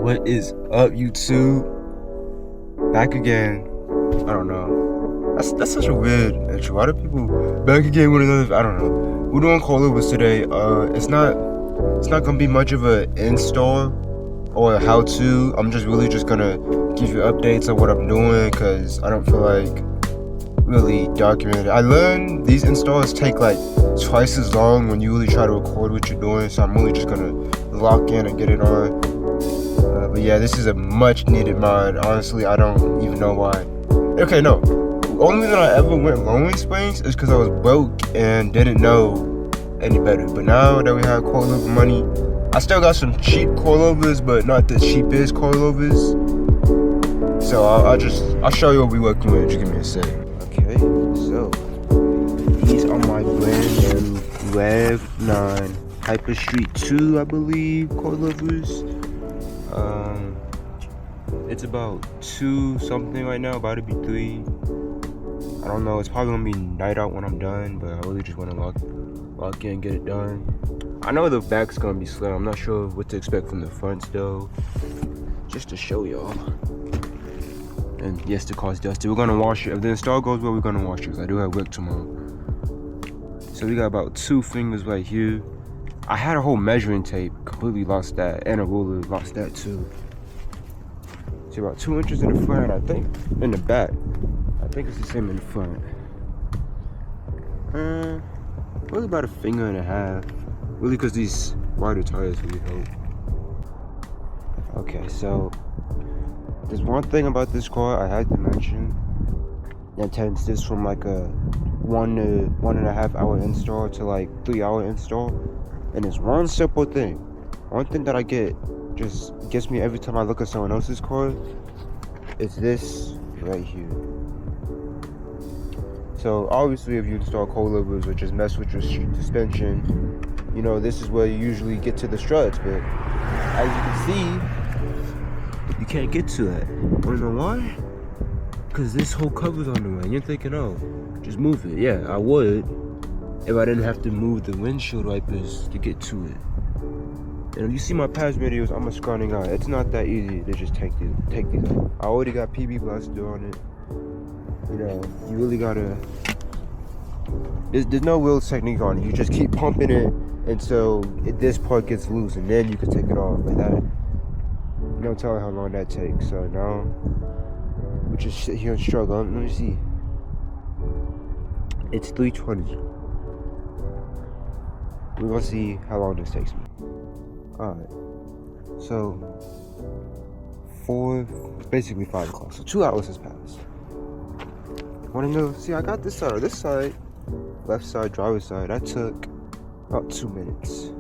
What is up, YouTube? Back again. I don't know. That's such a weird intro. Why do people back again with another? I don't know. We're doing coilovers today. It's not gonna be much of an install or a how-to. I'm really just gonna give you updates on what I'm doing because I don't feel like really documented. I learned these installs take like twice as long when you really try to record what you're doing, so I'm really just gonna lock in and get it on. But yeah, this is a much needed mod. Honestly, I don't even know why. Okay, no. The only reason I ever went Lonely Springs is because I was broke and didn't know any better. But now that we have coilover money, I still got some cheap coilovers, but not the cheapest coilovers. So I'll show you what we're working with. Just give me a sec. Okay, so these are my brand new Rev 9 Hyper Street 2, I believe, coilovers. It's about 2 something right now, about to be 3. I don't know, it's probably gonna be night out when I'm done, but I really just want to lock in and get it done. I know the back's gonna be slim. I'm not sure what to expect from the fronts though, just to show y'all. And yes, the car's dusty. We're gonna wash it. If the install goes well, we're gonna wash it because I do have work tomorrow. So we got about 2 fingers right here. I had a whole measuring tape, completely lost that, and a ruler, lost that too. See, about 2 inches in the front, I think, in the back. I think it's the same in the front. Probably about 1.5 fingers. Really, because these wider tires really help. Okay, so there's one thing about this car I had to mention that takes this from like a 1 to 1.5 hour install to like 3 hour install. And it's one simple thing. One thing that I just gets me every time I look at someone else's car. It's this right here. So obviously if you install coilovers or just mess with your suspension, you know, this is where you usually get to the struts. But as you can see, you can't get to that. Wanna know why? Because this whole cover's on the way. You're thinking, oh, just move it. Yeah, I would if I didn't have to move the windshield wipers to get to it. And if you see my past videos, I'm a scrawny guy. It's not that easy to just take these off. I already got PB Blaster on it. You know, you really gotta. There's no real technique on it. You just keep pumping it until this part gets loose, and then you can take it off. Like that. No telling how long that takes. So now we just sit here and struggle. Let me see. It's 3:20. We're gonna see how long this takes me. Alright. So basically 5 o'clock. So 2 hours has passed. Wanna know? See, I got this side or this side. Left side, driver's side. That took about 2 minutes.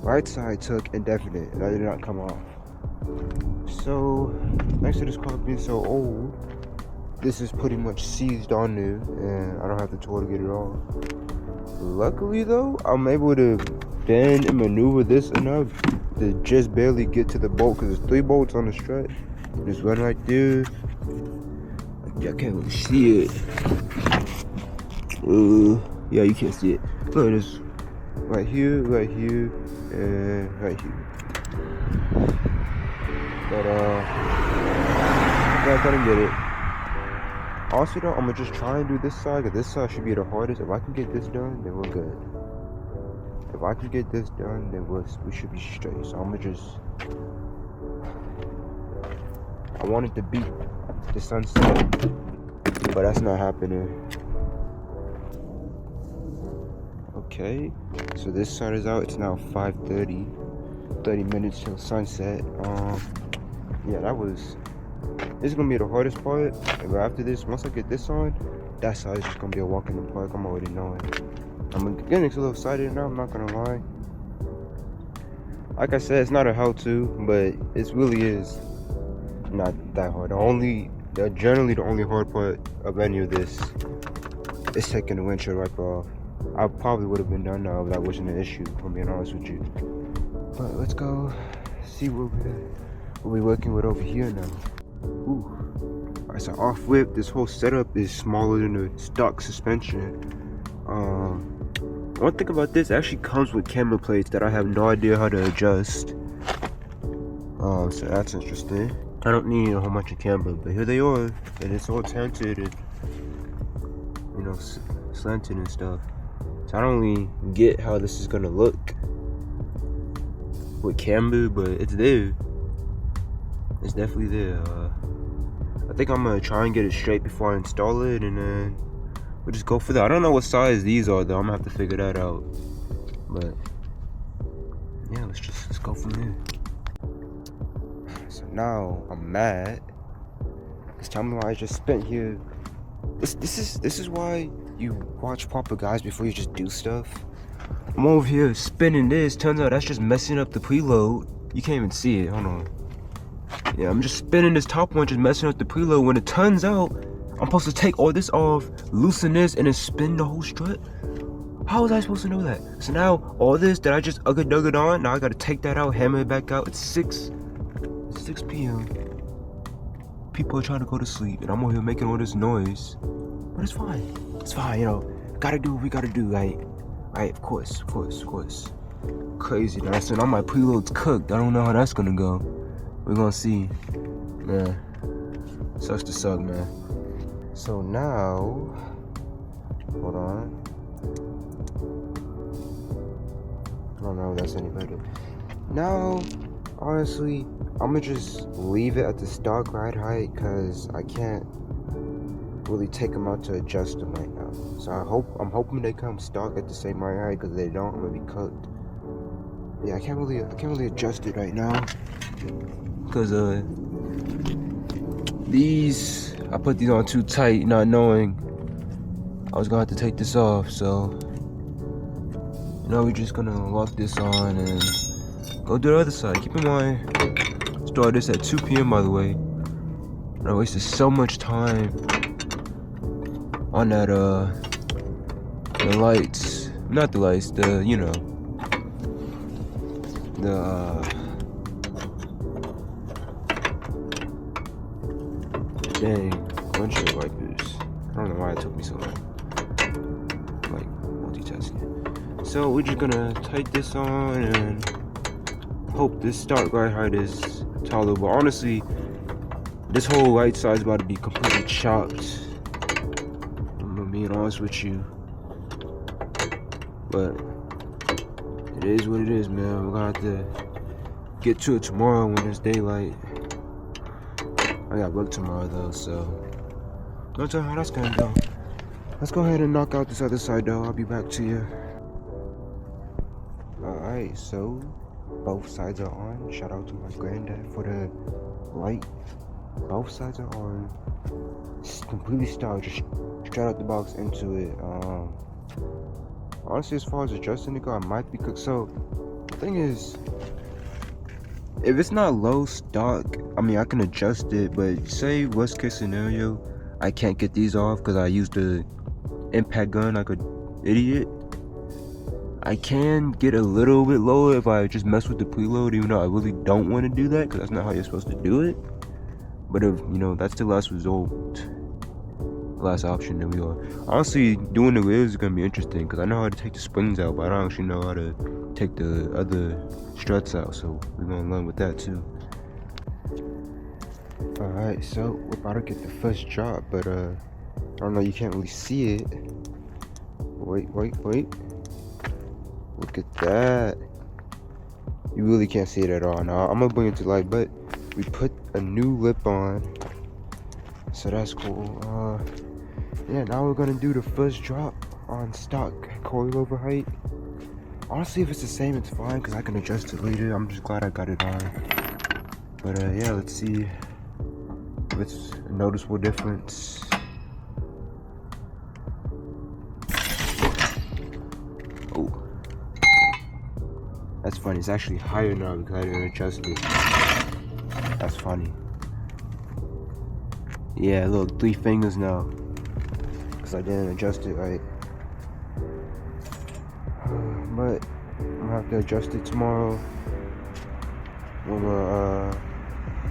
Right side took indefinite and I did not come off. So thanks to this car being so old, this is pretty much seized on there and I don't have the tool to get it off. Luckily though, I'm able to bend and maneuver this enough to just barely get to the bolt because there's 3 bolts on the strut. There's one right there. I can't really see it. Yeah, you can't see it. Look, there's right here, and right here. But yeah, I couldn't get it. Also though, I'm gonna just try and do this side, because this side should be the hardest. If I can get this done, then we're good. If I can get this done, then we should be straight. So I'm gonna just... I wanted to beat the sunset, but that's not happening. Okay, so this side is out. It's now 5:30. 30 minutes till sunset. Yeah, this is gonna be the hardest part. But after this, once I get this on, that side is just gonna be a walk in the park. I'm already knowing. I'm getting a little excited now, I'm not gonna lie. Like I said, it's not a how-to, but it really is not that hard. Generally the only hard part of any of this is taking the windshield wiper off. I probably would have been done now if that wasn't an issue, if I'm being honest with you. But let's go see what we're working with over here now. Ooh. Alright, so off whip, this whole setup is smaller than the stock suspension. One thing about this, it actually comes with camber plates that I have no idea how to adjust. So that's interesting. I don't need a whole bunch of camber, but here they are, and it's all tinted and, you know, slanted and stuff. So I don't really get how this is gonna look with camber, but it's there. It's definitely there. I think I'm gonna try and get it straight before I install it, and then we'll just go for that. I don't know what size these are though. I'm gonna have to figure that out. But yeah, let's go from there. So now I'm mad. Cause tell me why I just spent here. This is why you watch proper guys before you just do stuff. I'm over here spinning this. Turns out that's just messing up the preload. You can't even see it. Hold on. Yeah, I'm just spinning this top one, just messing up the preload. When it turns out I'm supposed to take all this off, loosen this, and then spin the whole strut. How was I supposed to know that? So now all this that I just ugga-dugga on, now I gotta take that out, hammer it back out. It's 6 p.m. People are trying to go to sleep, and I'm over here making all this noise. But it's fine. It's fine, you know. Gotta do what we gotta do, right? Right, of course. Crazy, man. So now my preload's cooked. I don't know how that's gonna go. We're gonna see. Man, sucks to suck, man. So now, hold on. I don't know if that's any better. Now, honestly, I'm gonna just leave it at the stock ride height because I can't really take them out to adjust them right now. So I'm hoping they come stock at the same ride height, because if they don't, I'm gonna be cooked. Yeah, I can't really adjust it right now because these, I put these on too tight, not knowing I was gonna have to take this off. So you know, we're just gonna lock this on and go do the other side. Keep in mind, started this at 2 p.m. by the way, and I wasted so much time on that the lights, not the lights, the, you know, the dang windshield wipers. I don't know why it took me so long, like multitasking. So we're just gonna tighten this on and hope this start guide height is tolerable. Honestly, this whole right side is about to be completely chopped, I'm being honest with you, but it is what it is, man. We're gonna have to get to it tomorrow when it's daylight. I got work tomorrow though, so don't tell how that's gonna go. Let's go ahead and knock out this other side though. I'll be back to you. Alright, so both sides are on. Shout out to my granddad for the light. Both sides are on. It's completely stopped, just straight out the box into it. Honestly, as far as adjusting it go, I might be cooked. So the thing is, if it's not low stock, I mean, I can adjust it, but say worst case scenario, I can't get these off because I used the impact gun like an idiot. I can get a little bit lower if I just mess with the preload, even though I really don't want to do that because that's not how you're supposed to do it. But if, you know, that's the last result, last option that we are. Honestly, doing the wheels is gonna be interesting because I know how to take the springs out, but I don't actually know how to take the other struts out, so we're gonna learn with that too. Alright, so we're about to get the first drop, but I don't know, you can't really see it. Wait, look at that. You really can't see it at all. Now I'm gonna bring it to light, but we put a new lip on, so that's cool. Yeah, now we're gonna do the first drop on stock coilover height. Honestly, if it's the same, it's fine because I can adjust it later. I'm just glad I got it on. But yeah, let's see if it's a noticeable difference. Oh, that's funny. It's actually higher now because I didn't adjust it. That's funny. Yeah, look, 3 fingers now because I didn't adjust it right. But I'm gonna have to adjust it tomorrow when we're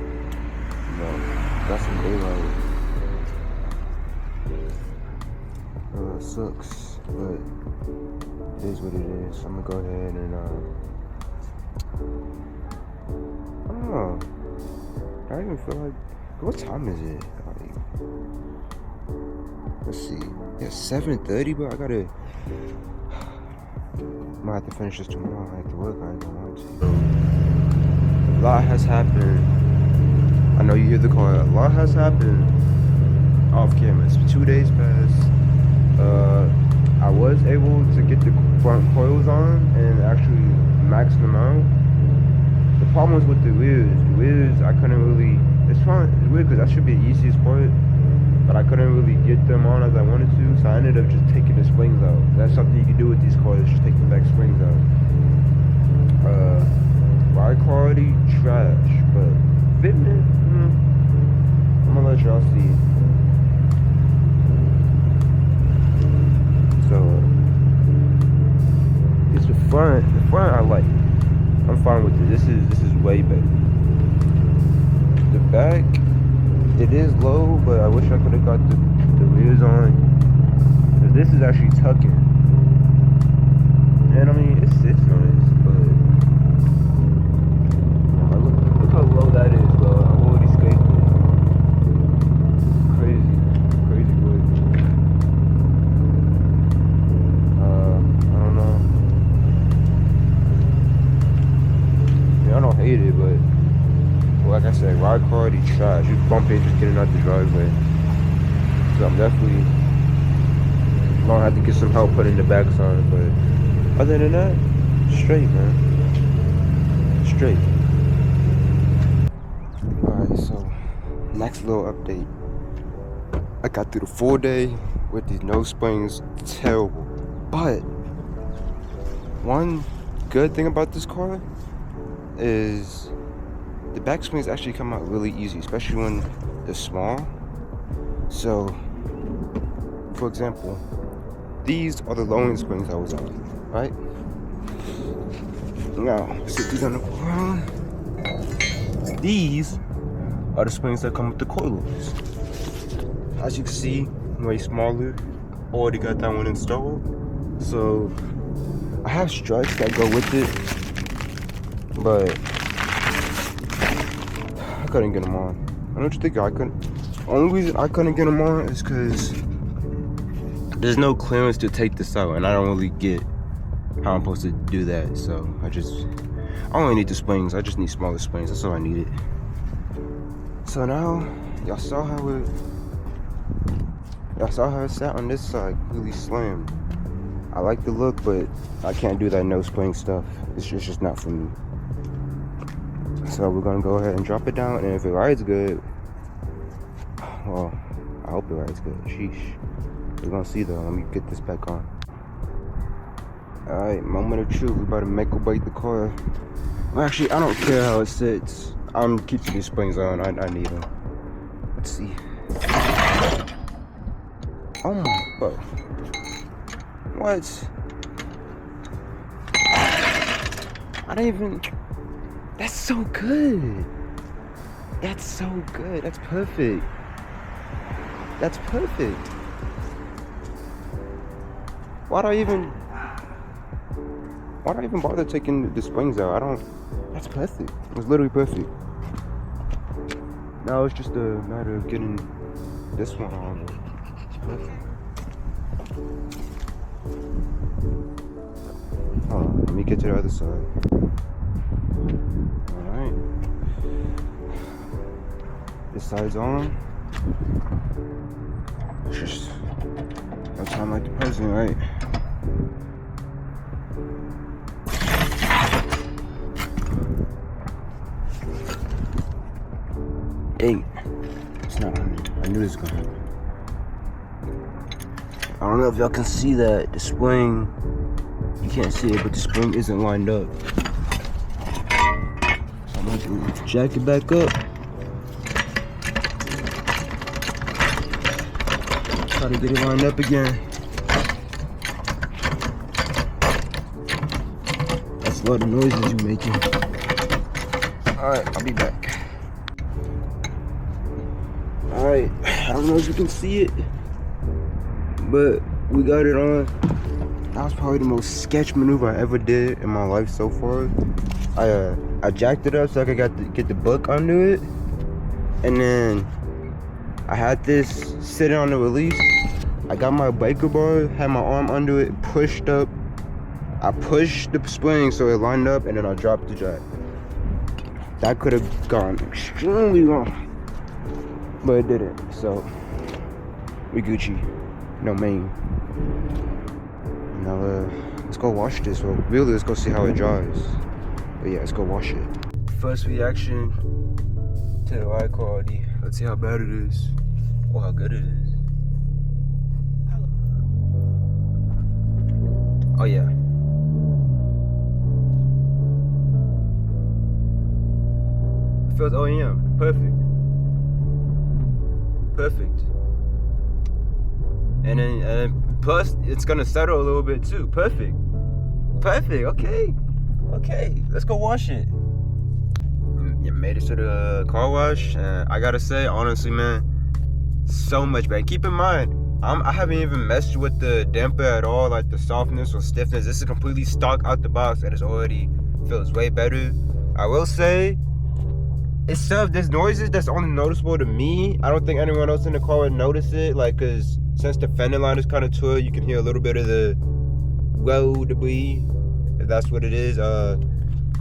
you know, got some daylight. It sucks, but it is what it is. I'm gonna go ahead and I don't don't know. I don't even feel like. What time is it? Like, let's see. Yeah, 7:30, but I gotta. I might have to finish this tomorrow. I have to work. I ain't gonna lie to you. A lot has happened. I know you hear the car. A lot has happened off camera. It's 2 days past. I was able to get the front coils on and actually max them out. The problem was with the wheels. The wheels, I couldn't really. It's fine. It's weird because that should be the easiest part, but I couldn't really get them on as I wanted to. So I ended up just taking the springs out. That's something you can do with these coils. Just take the back springs out. Ride quality trash, but fitment. I'm gonna let y'all see. So it's the front. The front I like. I'm fine with it. This is way better. The back, it is low, but I wish I could have got the wheels on. Cause this is actually tucking. And I mean, it's nice, but look how low that is, bro. I've already scraped it. Crazy wood. I don't know. I don't hate it, but like I said, ride quality trash. You bumping just getting out the driveway. So I'm definitely gonna have to get some help putting the backs on it, but other than that, straight, man. Straight. Alright, so next little update. I got through the 4 day with these no springs. Terrible. But one good thing about this car is the back springs actually come out really easy, especially when they're small. So, for example, these are the lowering springs I was on, right? Now, sit these on the ground. These are the springs that come with the coilovers. As you can see, way smaller. Already got that one installed. So, I have struts that go with it, but I couldn't get them on. I don't think I couldn't. Only reason I couldn't get them on is because there's no clearance to take this out, and I don't really get how I'm supposed to do that. So I only need the springs. I just need smaller springs. That's all I needed. So now y'all saw how it sat on this side, really slim. I like the look, but I can't do that no spring stuff. It's just not for me. So we're gonna go ahead and drop it down, and if it rides good, well, I hope it rides good. Sheesh. We're gonna see though. Let me get this back on. Alright, moment of truth. We're about to make or break the car. Well, actually, I don't care how it sits. I'm keeping these springs on. I need them. Let's see. Oh my god. What? I don't even. That's so good. That's so good. That's perfect. That's perfect. Why'd I even bother taking the springs out? That's perfect. It was literally perfect. Now it's just a matter of getting this one on. It's perfect. Hold on, let me get to the other side. Alright. This side's on. It's just no time like the present, right? Hey, it's not on. I knew this was gonna happen. I don't know if y'all can see that. The spring, you can't see it, but the spring isn't lined up. So I'm gonna jack it back up. Try to get it lined up again. That's a lot of noises you're making. Alright, I'll be back. Alright, I don't know if you can see it, but we got it on. That was probably the most sketch maneuver I ever did in my life so far. I jacked it up so I could get the book under it, and then I had this sitting on the release. I got my biker bar, had my arm under it, pushed up. I pushed the spring so it lined up, and then I dropped the jack. That could have gone extremely wrong, but it didn't. So we Gucci, no main. Now let's go wash this. Well, really, let's go see how it dries. But yeah, let's go wash it. First reaction to the light quality. Let's see how bad it is, or how good it is. Oh yeah. It feels OEM. Perfect. Perfect. And then plus it's gonna settle a little bit too. Perfect. Perfect. Okay. Okay. Let's go wash it. You made it to the car wash. I gotta say, honestly, man, so much better. Keep in mind, I haven't even messed with the damper at all, like the softness or stiffness. This is completely stock out the box, and it already feels way better. I will say, there's noises that's only noticeable to me. I don't think anyone else in the car would notice it, like, cause since the fender line is kind of tore, you can hear a little bit of the road debris, if that's what it is.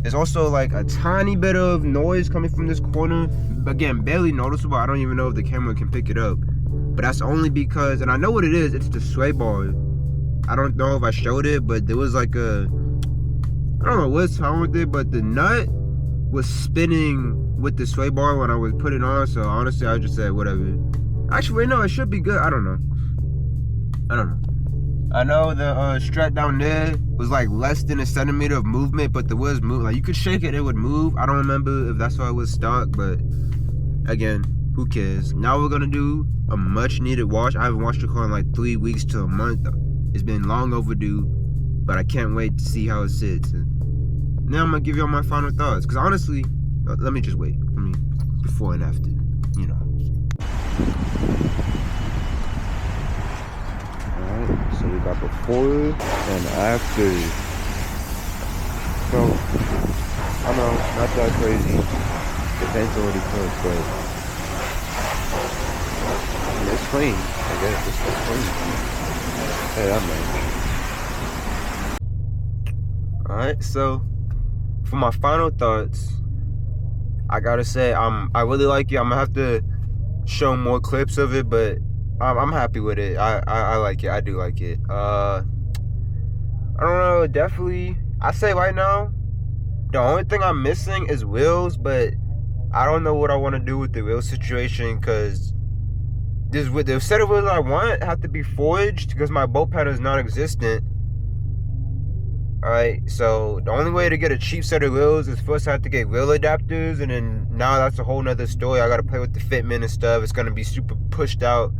There's also like a tiny bit of noise coming from this corner. Again, barely noticeable. I don't even know if the camera can pick it up. But that's only because, and I know what it is, it's the sway bar. I don't know if I showed it, but there was like I don't know what's wrong with it, but the nut was spinning with the sway bar when I was putting it on. So honestly, I just said whatever. Actually, wait, no, it should be good. I don't know. I know the strap down there was like less than a centimeter of movement, but there was move. Like you could shake it, it would move. I don't remember if that's why it was stuck, but again, who cares? Now we're gonna do a much needed wash. I haven't washed the car in like 3 weeks to a month. It's been long overdue, but I can't wait to see how it sits. And now I'm gonna give you all my final thoughts. Cause honestly, let me just wait. I mean, before and after, you know. Alright, so we got before and after. So, I know, not that crazy. The paint's already cooked, but it's clean. I guess it's clean. Hey, that much. Alright, so for my final thoughts, I gotta say I really like it. I'm gonna have to show more clips of it, but I'm happy with it. I like it. I do like it. I don't know, definitely. I say right now, the only thing I'm missing is wheels, but I don't know what I want to do with the wheel situation, because the set of wheels I want have to be forged because my bolt pattern is non-existent. Alright, so the only way to get a cheap set of wheels is first I have to get wheel adapters, and then now that's a whole nother story. I gotta play with the fitment and stuff. It's gonna be super pushed out.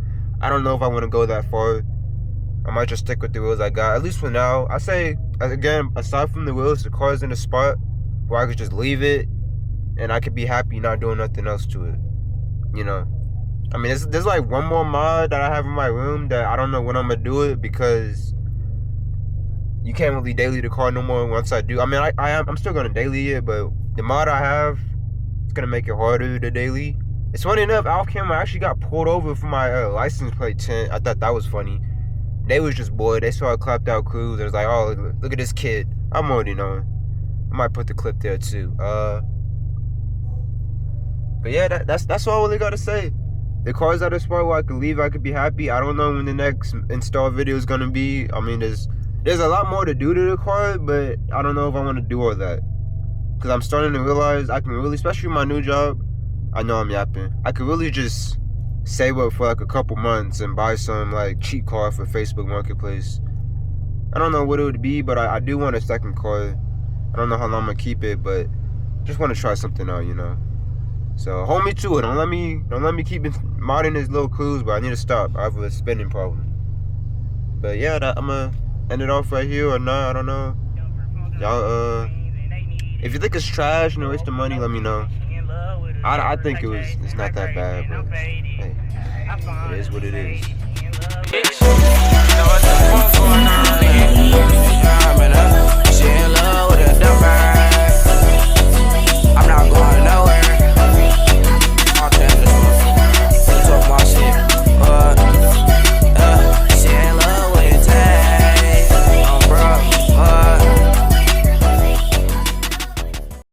I don't know if I want to go that far. I might just stick with the wheels I got, at least for now. I say, again, aside from the wheels, the car's in a spot where I could just leave it and I could be happy not doing nothing else to it, you know. I mean, there's like one more mod that I have in my room that I don't know when I'm gonna do it, because you can't really daily the car no more once I do. I mean, I'm still gonna daily it, but the mod I have, it's gonna make it harder to daily. It's funny enough, off camera, I actually got pulled over for my license plate tint. I thought that was funny. They was just bored. They saw a clapped out Cruze. They was like, oh, look at this kid. I'm already knowing. I might put the clip there too. But yeah, that's all I really gotta say. The car's at a spot where I could leave, I could be happy. I don't know when the next install video is gonna be. I mean, there's a lot more to do to the car, but I don't know if I want to do all that. Because I'm starting to realize I can really, especially my new job, I know I'm yapping, I could really just save up for like a couple months and buy some like cheap car for Facebook Marketplace. I don't know what it would be, but I do want a second car. I don't know how long I'm gonna keep it, but just want to try something out, you know. So hold me to it. Don't let me keep modding this little Cruze, but I need to stop. I have a spending problem. But yeah, I'm gonna end it off right here or not. I don't know. Y'all, if you think it's trash and a waste of money, let me know. I think it's not that bad, but hey, it is what it is. wanna leave.